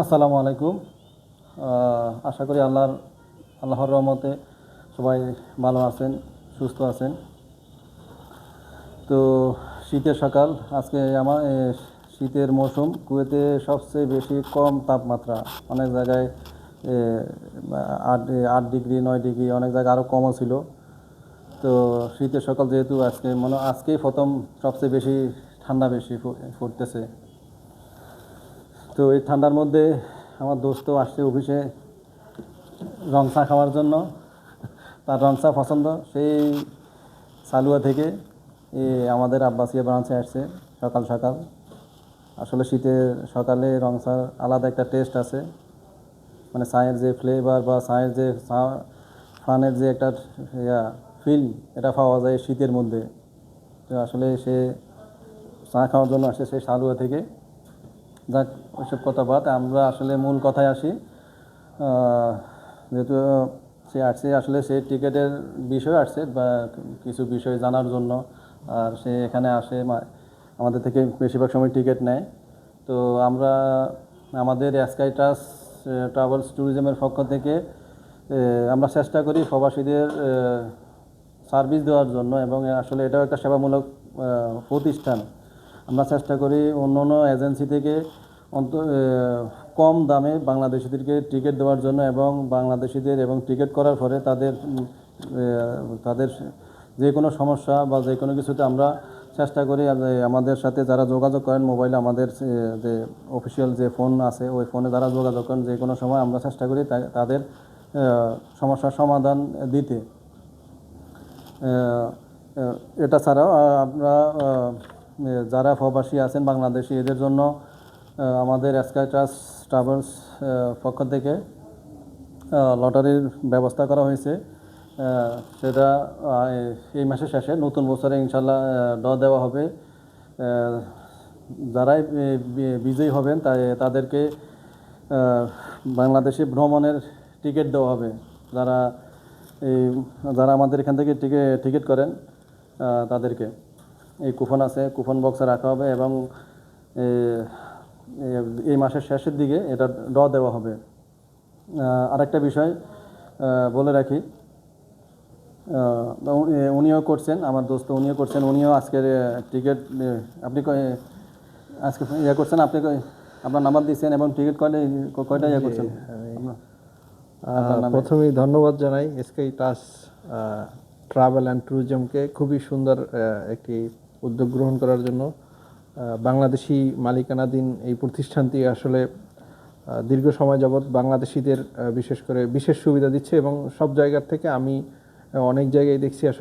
আসসালামু আলাইকুম। আশা করি আল্লাহর রহমতে সবাই ভালো আছেন, সুস্থ আছেন। তো শীতের সকাল আজকে শীতের মৌসুম কুয়েতে সবচেয়ে বেশি কম তাপমাত্রা, অনেক জায়গায় এ, 8 ডিগ্রি 9 ডিগ্রি, অনেক জায়গায় আরও কমও ছিল। তো শীতের সকাল যেহেতু আজকেই প্রথম সবচেয়ে বেশি ঠান্ডা বেশি পড়তেছে। তো এই ঠান্ডার মধ্যে আমার দোস্ত আসছে অফিসে রং চা খাওয়ার জন্য। তার রং চা পছন্দ, সেই সালুয়া থেকে আমাদের আব্বাসিয়া ব্রাঞ্চে আসছে সকাল সকাল। আসলে শীতের সকালে রং চার আলাদা একটা টেস্ট আছে, মানে চায়ের যে ফ্লেভার বা চায়ের যে ফানের যে একটা ফিল, এটা পাওয়া যায় শীতের মধ্যে। তো আসলে সে চা খাওয়ার জন্য আসছে সেই সালুয়া থেকে। যাক, ওইসব কথা বাদ, আমরা আসলে মূল কথায় আসি। যেহেতু সে আসছে, আসলে সে টিকিটের বিষয় আসছে বা কিছু বিষয় জানার জন্য। আর সে এখানে আসে আমাদের থেকে বেশিরভাগ সময় টিকিট নেয়। তো আমাদের স্কাইটাস ট্রাভেলস ট্যুরিজমের পক্ষ থেকে আমরা চেষ্টা করি প্রবাসীদের সার্ভিস দেওয়ার জন্য, এবং আসলে এটাও একটা সেবামূলক প্রতিষ্ঠান। আমরা চেষ্টা করি অন্য অন্য এজেন্সি থেকে কম দামে বাংলাদেশিদেরকে টিকিট দেওয়ার জন্য, এবং বাংলাদেশিদের এবং টিকিট করার পরে তাদের যে কোনো সমস্যা বা যে কোনো কিছুতে আমরা চেষ্টা করি আমাদের সাথে যারা যোগাযোগ করেন মোবাইলে, আমাদের যে অফিসিয়াল যে ফোন আছে ওই ফোনে যারা যোগাযোগ করেন যে কোনো সময় আমরা চেষ্টা করি তাদের সমস্যার সমাধান দিতে। এটা ছাড়াও আমরা যারা প্রবাসী আছেন বাংলাদেশি, এদের জন্য আমাদের স্কাইটাস ট্রাভেলস পক্ষ থেকে লটারির ব্যবস্থা করা হয়েছে। সেটা এই মাসের শেষে নতুন বছরে ইনশাল্লাহ দেওয়া হবে। যারাই বিজয়ী হবেন তাদেরকে বাংলাদেশে ভ্রমণের টিকিট দেওয়া হবে। যারা আমাদের এখান থেকে টিকিট করেন তাদেরকে এই কুপন আছে, কুপন বক্সে রাখা হবে, এবং এই মাসের শেষের দিকে এটা দেওয়া হবে। আরেকটা বিষয় বলে রাখি, উনিও করছেন, আমার দোস্ত উনিও করছেন, উনিও আজকের টিকিট আপনি আজকে করছেন, আপনি আপনার নাম্বার দিচ্ছেন এবং টিকিট কয়টা করছেন? প্রথমেই ধন্যবাদ জানাই স্কাইটাস ট্রাভেল অ্যান্ড ট্যুরিজমকে খুবই সুন্দর একটি উদ্যোগ গ্রহণ করার জন্য। বাংলাদেশি মালিকানাধীন এই প্রতিষ্ঠানটি আসলে দীর্ঘ সময় যাবৎ বাংলাদেশিদের বিশেষ করে বিশেষ সুবিধা দিচ্ছে, এবং সব জায়গার থেকে আমি অনেক জায়গায় দেখছি আসলে